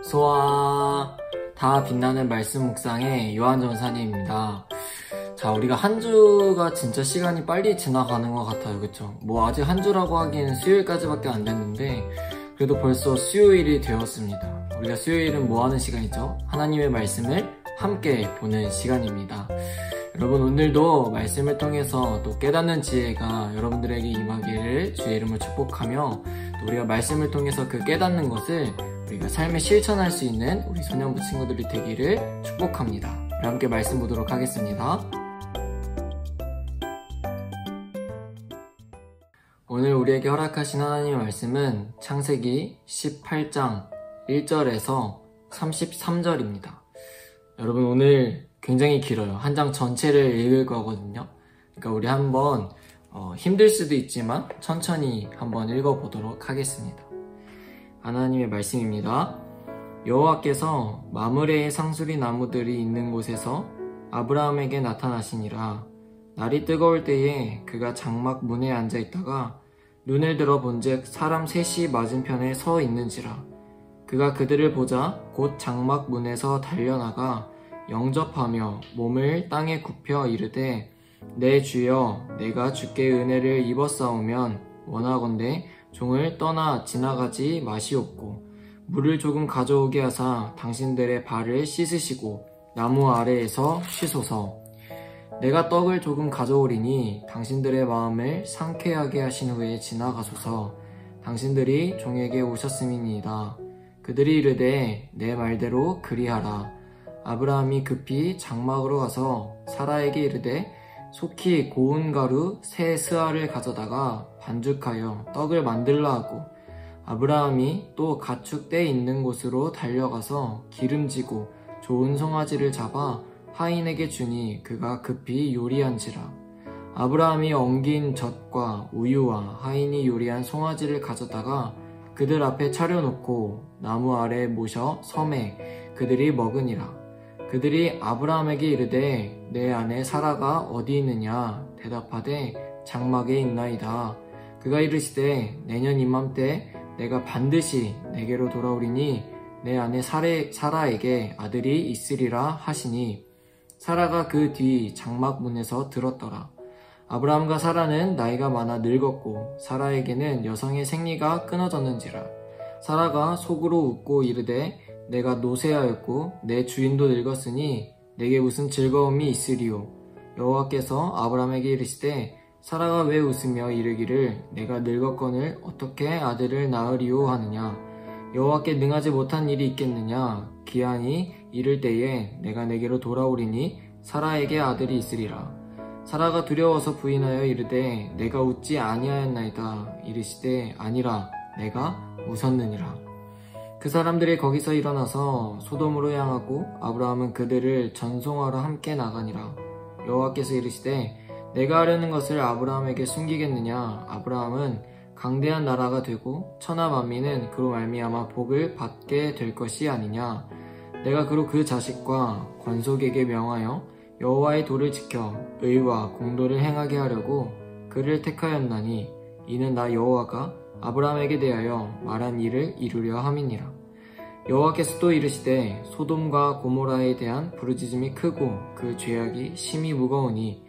소아 다 빛나는 말씀 묵상의 요한 전사님입니다. 자, 우리가 한 주가 진짜 시간이 빨리 지나가는 것 같아요. 그쵸? 뭐 아직 한 주라고 하기에는 수요일까지밖에 안 됐는데 그래도 벌써 수요일이 되었습니다. 우리가 수요일은 뭐 하는 시간이죠? 하나님의 말씀을 함께 보는 시간입니다. 여러분, 오늘도 말씀을 통해서 또 깨닫는 지혜가 여러분들에게 임하기를 주의 이름으로 축복하며, 또 우리가 말씀을 통해서 그 깨닫는 것을 우리가 삶에 실천할 수 있는 우리 소년부 친구들이 되기를 축복합니다. 우리 함께 말씀 보도록 하겠습니다. 오늘 우리에게 허락하신 하나님의 말씀은 창세기 18장 1절에서 33절입니다. 여러분, 오늘 굉장히 길어요. 한 장 전체를 읽을 거거든요. 그러니까 우리 한번 힘들 수도 있지만 천천히 한번 읽어보도록 하겠습니다. 하나님의 말씀입니다. 여호와께서 마므레의 상수리 나무들이 있는 곳에서 아브라함에게 나타나시니라. 날이 뜨거울 때에 그가 장막 문에 앉아있다가 눈을 들어 본즉 사람 셋이 맞은편에 서 있는지라. 그가 그들을 보자 곧 장막 문에서 달려나가 영접하며 몸을 땅에 굽혀 이르되, 내 주여, 내가 주께 은혜를 입었사오면 원하건대 종을 떠나 지나가지 마시옵고, 물을 조금 가져오게 하사 당신들의 발을 씻으시고 나무 아래에서 쉬소서. 내가 떡을 조금 가져오리니 당신들의 마음을 상쾌하게 하신 후에 지나가소서. 당신들이 종에게 오셨음이니이다. 그들이 이르되, 내 말대로 그리하라. 아브라함이 급히 장막으로 가서 사라에게 이르되, 속히 고운 가루 세 스아를 가져다가 반죽하여 떡을 만들라 하고, 아브라함이 또 가축 떼 있는 곳으로 달려가서 기름지고 좋은 송아지를 잡아 하인에게 주니 그가 급히 요리한지라. 아브라함이 엉긴 젖과 우유와 하인이 요리한 송아지를 가져다가 그들 앞에 차려놓고 나무 아래에 모셔 섬에 그들이 먹으니라. 그들이 아브라함에게 이르되, 내 아내 사라가 어디 있느냐? 대답하되, 장막에 있나이다. 그가 이르시되, 내년 이맘때 내가 반드시 내게로 돌아오리니 내 아내 사라에게 아들이 있으리라 하시니, 사라가 그 뒤 장막 문에서 들었더라. 아브라함과 사라는 나이가 많아 늙었고 사라에게는 여성의 생리가 끊어졌는지라. 사라가 속으로 웃고 이르되, 내가 노쇠하였고 내 주인도 늙었으니 내게 무슨 즐거움이 있으리요. 여호와께서 아브라함에게 이르시되, 사라가 왜 웃으며 이르기를 내가 늙었거늘 어떻게 아들을 낳으리요 하느냐. 여호와께 능하지 못한 일이 있겠느냐. 기한이 이를 때에 내가 내게로 돌아오리니 사라에게 아들이 있으리라. 사라가 두려워서 부인하여 이르되, 내가 웃지 아니하였나이다. 이르시되, 아니라 내가 웃었느니라. 그 사람들이 거기서 일어나서 소돔으로 향하고 아브라함은 그들을 전송하러 함께 나가니라. 여호와께서 이르시되, 내가 하려는 것을 아브라함에게 숨기겠느냐. 아브라함은 강대한 나라가 되고 천하 만민은 그로 말미암아 복을 받게 될 것이 아니냐. 내가 그로 그 자식과 권속에게 명하여 여호와의 도를 지켜 의와 공도를 행하게 하려고 그를 택하였나니, 이는 나 여호와가 아브라함에게 대하여 말한 일을 이루려 함이니라. 여호와께서 또 이르시되, 소돔과 고모라에 대한 부르짖음이 크고 그 죄악이 심히 무거우니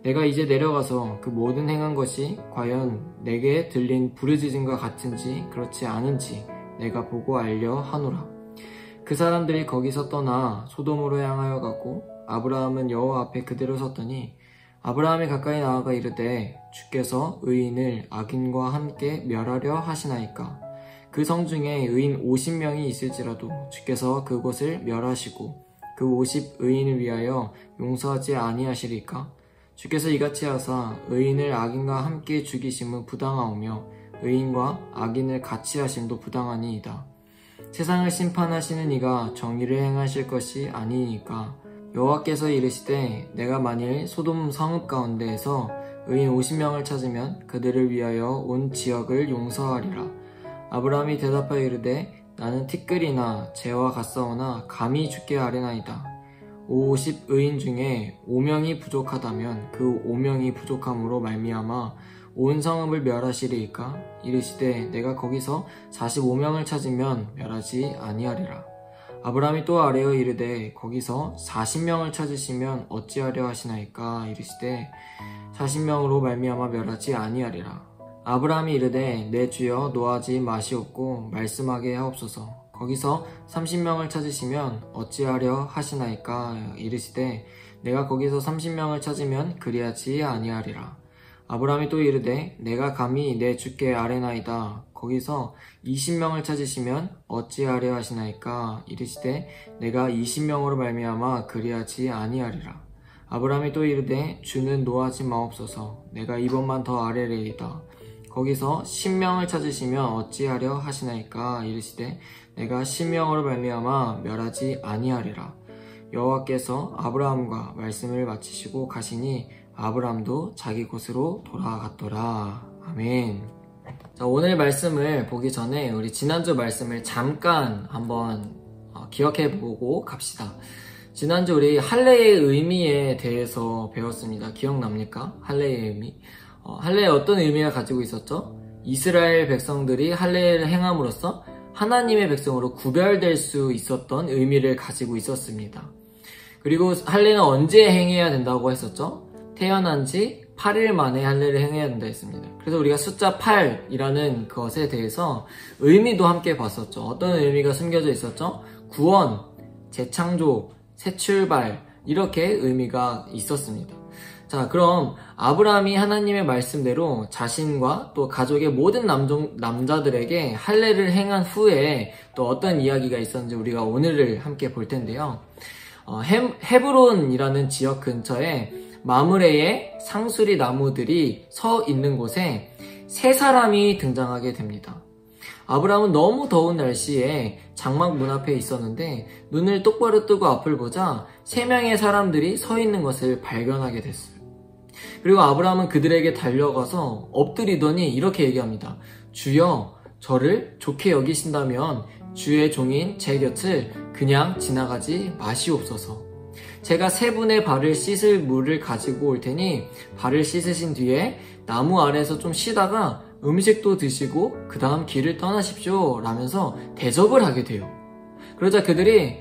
내가 이제 내려가서 그 모든 행한 것이 과연 내게 들린 부르짖음과 같은지 그렇지 않은지 내가 보고 알려 하노라. 그 사람들이 거기서 떠나 소돔으로 향하여 가고 아브라함은 여호와 앞에 그대로 섰더니, 아브라함이 가까이 나아가 이르되, 주께서 의인을 악인과 함께 멸하려 하시나이까. 그 성 중에 의인 50명이 있을지라도 주께서 그곳을 멸하시고 그 50의인을 위하여 용서하지 아니하시리까. 주께서 이같이 하사 의인을 악인과 함께 죽이심은 부당하오며 의인과 악인을 같이 하심도 부당하니이다. 세상을 심판하시는 이가 정의를 행하실 것이 아니니까. 여호와께서 이르시되, 내가 만일 소돔 성읍 가운데에서 의인 50명을 찾으면 그들을 위하여 온 지역을 용서하리라. 아브라함이 대답하여 이르되, 나는 티끌이나 재와 같사오나 감히 주께 아뢰나이다. 50의인 중에 5명이 부족하다면 그 5명이 부족함으로 말미암아 온 성읍을 멸하시리이까? 이르시되, 내가 거기서 45명을 찾으면 멸하지 아니하리라. 아브라함이 또 아뢰어 이르되 거기서 40명을 찾으시면 어찌하려 하시나이까 이르시되 40명으로 말미암아 멸하지 아니하리라. 아브라함이 이르되 내 주여 노하지 마시옵고 말씀하게 하옵소서. 거기서 30명을 찾으시면 어찌하려 하시나이까 이르시되 내가 거기서 30명을 찾으면 그리하지 아니하리라. 아브라함이 또 이르되 내가 감히 내 주께 아뢰나이다. 거기서 20명을 찾으시면 어찌하려 하시나이까 이르시되 내가 20명으로 말미암아 그리하지 아니하리라. 아브라함이 또 이르되 주는 노하지 마옵소서. 내가 이번만 더 아뢰리이다. 거기서 10명을 찾으시면 어찌하려 하시나이까 이르시되 내가 10명으로 말미암아 멸하지 아니하리라. 여호와께서 아브라함과 말씀을 마치시고 가시니 아브라함도 자기 곳으로 돌아갔더라. 아멘. 자, 오늘 말씀을 보기 전에 우리 지난주 말씀을 잠깐 한번 기억해보고 갑시다. 지난주 우리 할례의 의미에 대해서 배웠습니다. 기억납니까? 할례의 의미. 할례에 어떤 의미가 가지고 있었죠? 이스라엘 백성들이 할례를 행함으로써 하나님의 백성으로 구별될 수 있었던 의미를 가지고 있었습니다. 그리고 할례는 언제 행해야 된다고 했었죠? 태어난 지 8일 만에 할례를 행해야 된다 했습니다. 그래서 우리가 숫자 8이라는 것에 대해서 의미도 함께 봤었죠. 어떤 의미가 숨겨져 있었죠? 구원, 재창조, 새 출발, 이렇게 의미가 있었습니다. 자, 그럼 아브라함이 하나님의 말씀대로 자신과 또 가족의 모든 남자들에게 할례를 행한 후에 또 어떤 이야기가 있었는지 우리가 오늘을 함께 볼 텐데요. 헤브론이라는 지역 근처에 마므레의 상수리 나무들이 서 있는 곳에 세 사람이 등장하게 됩니다. 아브라함은 너무 더운 날씨에 장막 문 앞에 있었는데 눈을 똑바로 뜨고 앞을 보자 3명의 사람들이 서 있는 것을 발견하게 됐어요. 그리고 아브라함은 그들에게 달려가서 엎드리더니 이렇게 얘기합니다. 주여, 저를 좋게 여기신다면 주의 종인 제 곁을 그냥 지나가지 마시옵소서. 제가 3분의 발을 씻을 물을 가지고 올 테니 발을 씻으신 뒤에 나무 아래에서 좀 쉬다가 음식도 드시고 그 다음 길을 떠나십시오 라면서 대접을 하게 돼요. 그러자 그들이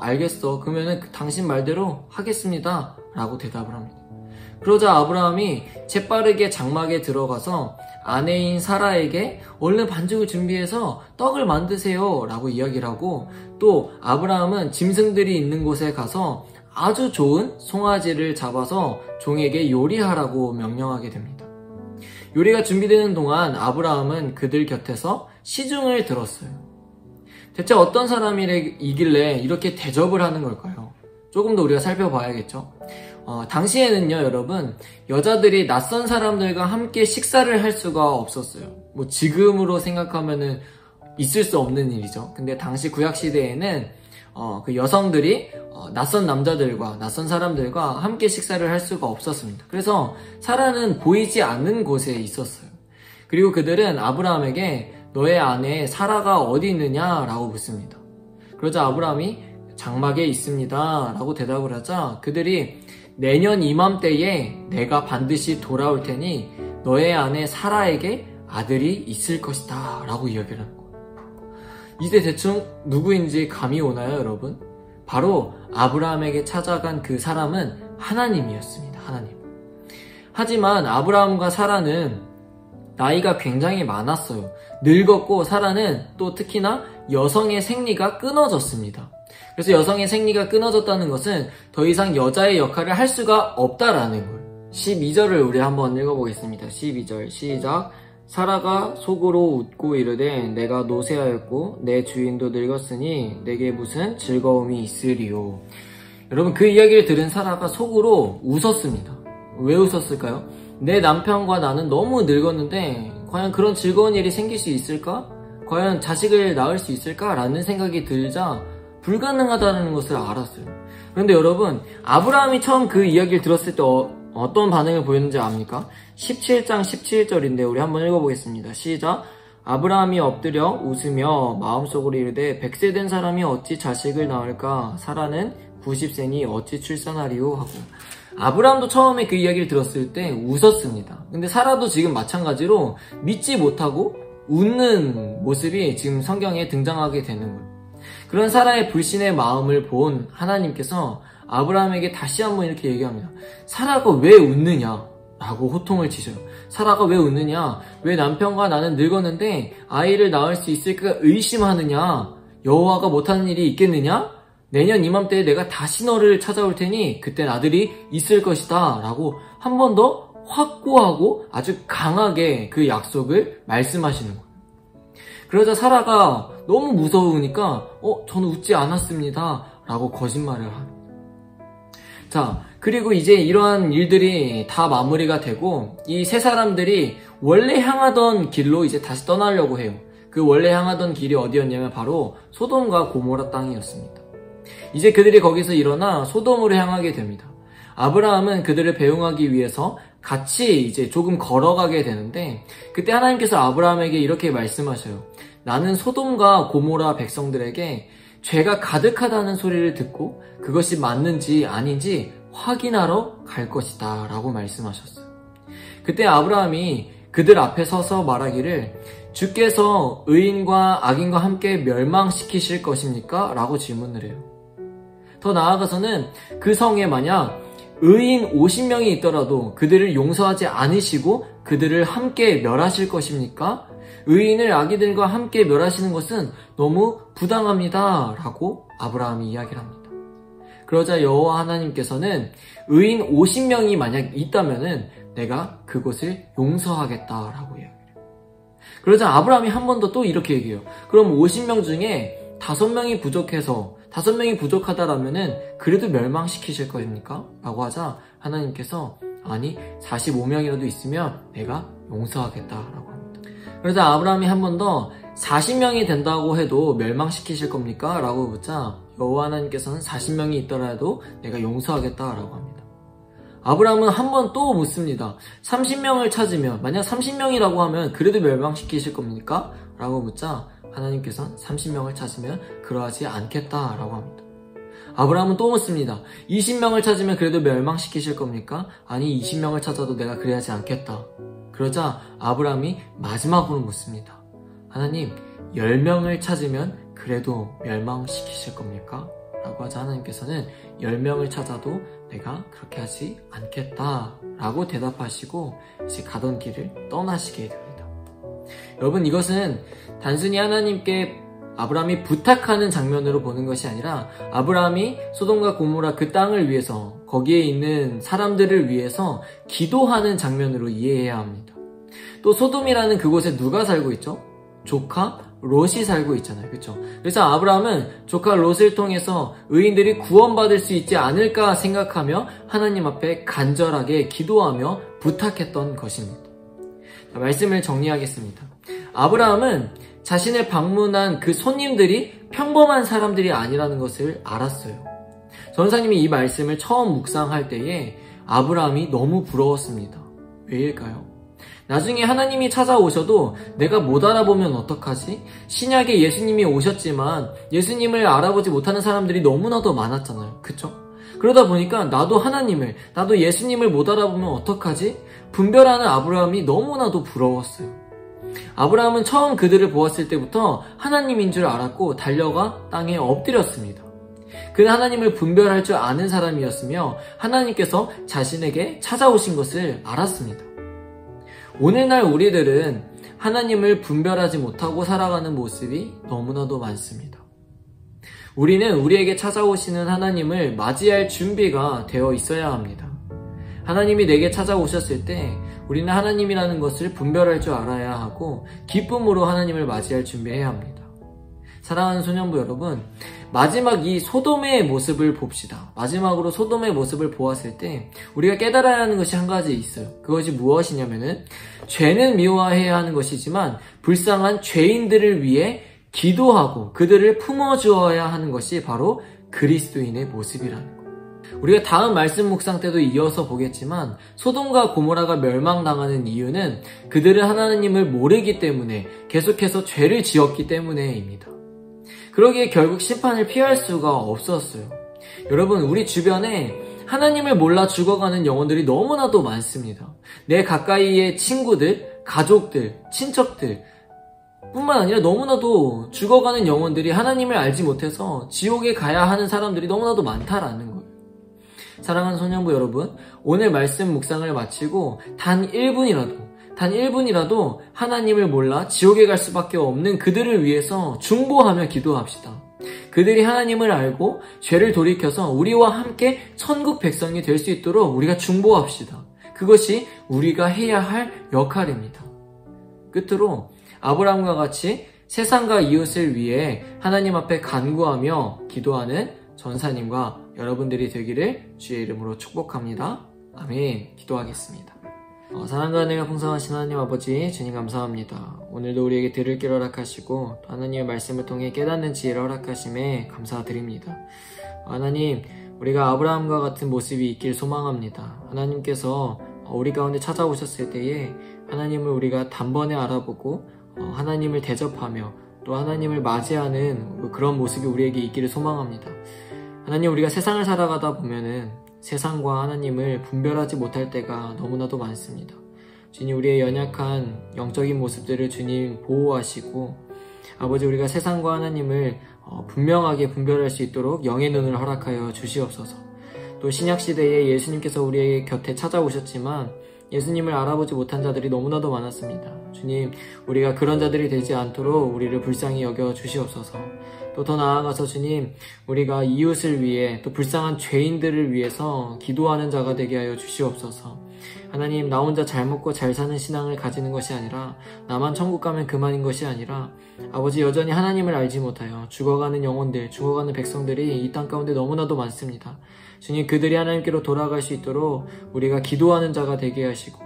알겠어, 그러면은 당신 말대로 하겠습니다 라고 대답을 합니다. 그러자 아브라함이 재빠르게 장막에 들어가서 아내인 사라에게 얼른 반죽을 준비해서 떡을 만드세요 라고 이야기를 하고, 또 아브라함은 짐승들이 있는 곳에 가서 아주 좋은 송아지를 잡아서 종에게 요리하라고 명령하게 됩니다. 요리가 준비되는 동안 아브라함은 그들 곁에서 시중을 들었어요. 대체 어떤 사람이길래 이렇게 대접을 하는 걸까요? 조금 더 우리가 살펴봐야겠죠. 당시에는요, 여러분, 여자들이 낯선 사람들과 함께 식사를 할 수가 없었어요. 뭐 지금으로 생각하면은 있을 수 없는 일이죠. 근데 당시 구약시대에는 그 여성들이 낯선 남자들과 낯선 사람들과 함께 식사를 할 수가 없었습니다. 그래서 사라는 보이지 않는 곳에 있었어요. 그리고 그들은 아브라함에게 너의 아내 사라가 어디 있느냐 라고 묻습니다. 그러자 아브라함이 장막에 있습니다 라고 대답을 하자 그들이 내년 이맘때에 내가 반드시 돌아올 테니 너의 아내 사라에게 아들이 있을 것이다 라고 이야기를 하는 거예요. 이제 대충 누구인지 감이 오나요, 여러분? 바로 아브라함에게 찾아간 그 사람은 하나님이었습니다. 하나님. 하지만 아브라함과 사라는 나이가 굉장히 많았어요. 늙었고 사라는 또 특히나 여성의 생리가 끊어졌습니다. 그래서 여성의 생리가 끊어졌다는 것은 더 이상 여자의 역할을 할 수가 없다라는 거예요. 12절을 우리 한번 읽어보겠습니다. 12절 시작. 사라가 속으로 웃고 이르되 내가 노쇠하였고 내 주인도 늙었으니 내게 무슨 즐거움이 있으리요. 여러분, 그 이야기를 들은 사라가 속으로 웃었습니다. 왜 웃었을까요? 내 남편과 나는 너무 늙었는데 과연 그런 즐거운 일이 생길 수 있을까? 과연 자식을 낳을 수 있을까? 라는 생각이 들자 불가능하다는 것을 알았어요. 그런데 여러분, 아브라함이 처음 그 이야기를 들었을 때 어떤 반응을 보였는지 압니까? 17장 17절인데 우리 한번 읽어보겠습니다. 시작. 아브라함이 엎드려 웃으며 마음속으로 이르되 100세 된 사람이 어찌 자식을 낳을까? 사라는 90세니 어찌 출산하리요? 하고, 아브라함도 처음에 그 이야기를 들었을 때 웃었습니다. 근데 사라도 지금 마찬가지로 믿지 못하고 웃는 모습이 지금 성경에 등장하게 되는 거예요. 그런 사라의 불신의 마음을 본 하나님께서 아브라함에게 다시 한번 이렇게 얘기합니다. 사라가 왜 웃느냐? 라고 호통을 치셔요. 사라가 왜 웃느냐? 왜 남편과 나는 늙었는데 아이를 낳을 수 있을까 의심하느냐? 여호와가 못하는 일이 있겠느냐? 내년 이맘때에 내가 다시 너를 찾아올 테니 그땐 아들이 있을 것이다. 라고 한 번 더 확고하고 아주 강하게 그 약속을 말씀하시는 거예요. 그러자 사라가 너무 무서우니까 저는 웃지 않았습니다. 라고 거짓말을 합니다. 자, 그리고 이제 이러한 일들이 다 마무리가 되고 이 세 사람들이 원래 향하던 길로 이제 다시 떠나려고 해요. 그 원래 향하던 길이 어디였냐면 바로 소돔과 고모라 땅이었습니다. 이제 그들이 거기서 일어나 소돔으로 향하게 됩니다. 아브라함은 그들을 배웅하기 위해서 같이 이제 조금 걸어가게 되는데 그때 하나님께서 아브라함에게 이렇게 말씀하셔요. 나는 소돔과 고모라 백성들에게 죄가 가득하다는 소리를 듣고 그것이 맞는지 아닌지 확인하러 갈 것이다 라고 말씀하셨어요. 그때 아브라함이 그들 앞에 서서 말하기를 주께서 의인과 악인과 함께 멸망시키실 것입니까? 라고 질문을 해요. 더 나아가서는 그 성에 만약 의인 50명이 있더라도 그들을 용서하지 않으시고 그들을 함께 멸하실 것입니까? 의인을 악인들과 함께 멸하시는 것은 너무 부당합니다. 라고 아브라함이 이야기를 합니다. 그러자 여호와 하나님께서는 의인 50명이 만약 있다면은 내가 그곳을 용서하겠다라고 이야기해요. 그러자 아브라함이 한 번 더 또 이렇게 얘기해요. 그럼 50명 중에 5명이 부족해서 5명이 부족하다라면은 그래도 멸망시키실 거입니까? 라고 하자 하나님께서 아니 45명이라도 있으면 내가 용서하겠다라고 합니다. 그러자 아브라함이 한 번 더 40명이 된다고 해도 멸망시키실 겁니까? 라고 묻자 여호와 하나님께서는 40명이 있더라도 내가 용서하겠다라고 합니다. 아브라함은 한 번 또 묻습니다. 30명을 찾으면 만약 30명이라고 하면 그래도 멸망시키실 겁니까? 라고 묻자 하나님께서는 30명을 찾으면 그러하지 않겠다라고 합니다. 아브라함은 또 묻습니다. 20명을 찾으면 그래도 멸망시키실 겁니까? 아니 20명을 찾아도 내가 그래야지 않겠다. 그러자 아브라함이 마지막으로 묻습니다. 하나님 10명을 찾으면 그래도 멸망시키실 겁니까? 라고 하자 하나님께서는 10명을 찾아도 내가 그렇게 하지 않겠다 라고 대답하시고 이제 가던 길을 떠나시게 됩니다. 여러분 이것은 단순히 하나님께 아브라함이 부탁하는 장면으로 보는 것이 아니라 아브라함이 소돔과 고모라 그 땅을 위해서 거기에 있는 사람들을 위해서 기도하는 장면으로 이해해야 합니다. 또 소돔이라는 그곳에 누가 살고 있죠? 조카 롯이 살고 있잖아요. 그렇죠? 그래서 아브라함은 조카 롯을 통해서 의인들이 구원받을 수 있지 않을까 생각하며 하나님 앞에 간절하게 기도하며 부탁했던 것입니다. 자, 말씀을 정리하겠습니다. 아브라함은 자신을 방문한 그 손님들이 평범한 사람들이 아니라는 것을 알았어요. 전사님이 이 말씀을 처음 묵상할 때에 아브라함이 너무 부러웠습니다. 왜일까요? 나중에 하나님이 찾아오셔도 내가 못 알아보면 어떡하지? 신약에 예수님이 오셨지만 예수님을 알아보지 못하는 사람들이 너무나도 많았잖아요. 그쵸? 그러다 보니까 나도 예수님을 못 알아보면 어떡하지? 분별하는 아브라함이 너무나도 부러웠어요. 아브라함은 처음 그들을 보았을 때부터 하나님인 줄 알았고 달려가 땅에 엎드렸습니다. 그는 하나님을 분별할 줄 아는 사람이었으며 하나님께서 자신에게 찾아오신 것을 알았습니다. 오늘날 우리들은 하나님을 분별하지 못하고 살아가는 모습이 너무나도 많습니다. 우리는 우리에게 찾아오시는 하나님을 맞이할 준비가 되어 있어야 합니다. 하나님이 내게 찾아오셨을 때 우리는 하나님이라는 것을 분별할 줄 알아야 하고 기쁨으로 하나님을 맞이할 준비해야 합니다. 사랑하는 소년부 여러분, 마지막 이 소돔의 모습을 봅시다. 마지막으로 소돔의 모습을 보았을 때 우리가 깨달아야 하는 것이 한 가지 있어요. 그것이 무엇이냐면은 죄는 미워해야 하는 것이지만 불쌍한 죄인들을 위해 기도하고 그들을 품어주어야 하는 것이 바로 그리스도인의 모습이라는 거예요. 우리가 다음 말씀 묵상 때도 이어서 보겠지만 소돔과 고모라가 멸망당하는 이유는 그들은 하나님을 모르기 때문에 계속해서 죄를 지었기 때문에입니다. 그러기에 결국 심판을 피할 수가 없었어요. 여러분, 우리 주변에 하나님을 몰라 죽어가는 영혼들이 너무나도 많습니다. 내 가까이의 친구들, 가족들, 친척들, 뿐만 아니라 너무나도 죽어가는 영혼들이 하나님을 알지 못해서 지옥에 가야 하는 사람들이 너무나도 많다라는 거예요. 사랑하는 소년부 여러분, 오늘 말씀 묵상을 마치고 단 1분이라도 하나님을 몰라 지옥에 갈 수밖에 없는 그들을 위해서 중보하며 기도합시다. 그들이 하나님을 알고 죄를 돌이켜서 우리와 함께 천국 백성이 될 수 있도록 우리가 중보합시다. 그것이 우리가 해야 할 역할입니다. 끝으로 아브라함과 같이 세상과 이웃을 위해 하나님 앞에 간구하며 기도하는 전사님과 여러분들이 되기를 주의 이름으로 축복합니다. 아멘. 기도하겠습니다. 사랑과 은혜가 풍성하신 하나님 아버지, 주님 감사합니다. 오늘도 우리에게 들을 길을 허락하시고 또 하나님의 말씀을 통해 깨닫는 지혜를 허락하심에 감사드립니다. 하나님, 우리가 아브라함과 같은 모습이 있길 소망합니다. 하나님께서 우리 가운데 찾아오셨을 때에 하나님을 우리가 단번에 알아보고 하나님을 대접하며 또 하나님을 맞이하는 그런 모습이 우리에게 있기를 소망합니다. 하나님, 우리가 세상을 살아가다 보면은 세상과 하나님을 분별하지 못할 때가 너무나도 많습니다. 주님, 우리의 연약한 영적인 모습들을 주님 보호하시고 아버지, 우리가 세상과 하나님을 분명하게 분별할 수 있도록 영의 눈을 허락하여 주시옵소서. 또 신약시대에 예수님께서 우리의 곁에 찾아오셨지만 예수님을 알아보지 못한 자들이 너무나도 많았습니다. 주님, 우리가 그런 자들이 되지 않도록 우리를 불쌍히 여겨 주시옵소서. 또 더 나아가서 주님, 우리가 이웃을 위해 또 불쌍한 죄인들을 위해서 기도하는 자가 되게 하여 주시옵소서. 하나님, 나 혼자 잘 먹고 잘 사는 신앙을 가지는 것이 아니라 나만 천국 가면 그만인 것이 아니라 아버지, 여전히 하나님을 알지 못하여 죽어가는 영혼들, 죽어가는 백성들이 이 땅 가운데 너무나도 많습니다. 주님, 그들이 하나님께로 돌아갈 수 있도록 우리가 기도하는 자가 되게 하시고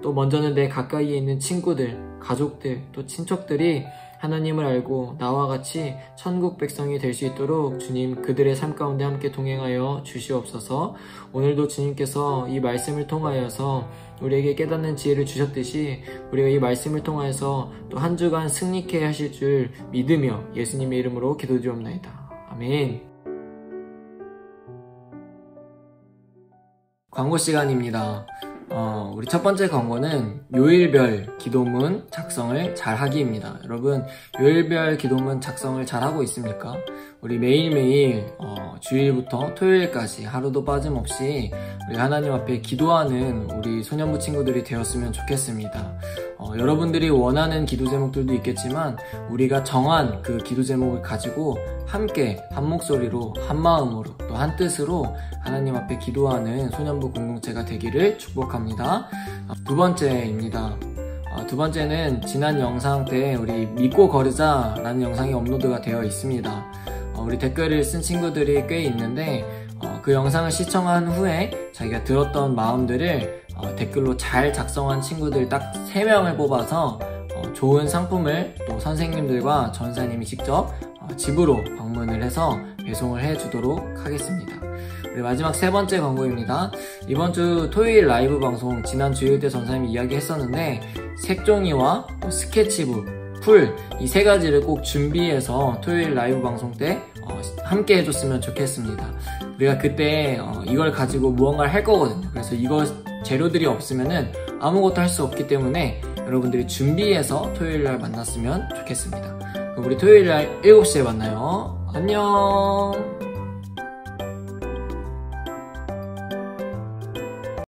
또 먼저는 내 가까이에 있는 친구들, 가족들, 또 친척들이 하나님을 알고 나와 같이 천국 백성이 될 수 있도록 주님, 그들의 삶 가운데 함께 동행하여 주시옵소서. 오늘도 주님께서 이 말씀을 통하여서 우리에게 깨닫는 지혜를 주셨듯이 우리가 이 말씀을 통하여서 또 한 주간 승리케 하실 줄 믿으며 예수님의 이름으로 기도드리옵나이다. 아멘. 광고 시간입니다. 우리 첫 번째 광고는 요일별 기도문 작성을 잘하기입니다. 여러분, 요일별 기도문 작성을 잘하고 있습니까? 우리 매일매일 주일부터 토요일까지 하루도 빠짐없이 우리 하나님 앞에 기도하는 우리 소년부 친구들이 되었으면 좋겠습니다. 여러분들이 원하는 기도 제목들도 있겠지만 우리가 정한 그 기도 제목을 가지고 함께 한 목소리로 한 마음으로 또 한 뜻으로 하나님 앞에 기도하는 소년부 공동체가 되기를 축복합니다. 두 번째입니다. 두 번째는 지난 영상 때 우리 믿고 거르자라는 영상이 업로드가 되어 있습니다. 우리 댓글을 쓴 친구들이 꽤 있는데 그 영상을 시청한 후에 자기가 들었던 마음들을 댓글로 잘 작성한 친구들 딱 3명을 뽑아서 좋은 상품을 또 선생님들과 전사님이 직접 집으로 방문을 해서 배송을 해주도록 하겠습니다. 우리 마지막 세 번째 광고입니다. 이번 주 토요일 라이브 방송, 지난 주일 때 전사님이 이야기했었는데 색종이와 스케치북, 풀, 이 3가지를 꼭 준비해서 토요일 라이브 방송 때 함께 해줬으면 좋겠습니다. 우리가 그때 이걸 가지고 무언가를 할 거거든요. 그래서 이거 재료들이 없으면은 아무것도 할 수 없기 때문에 여러분들이 준비해서 토요일날 만났으면 좋겠습니다. 그럼 우리 토요일날 7시에 만나요. 안녕.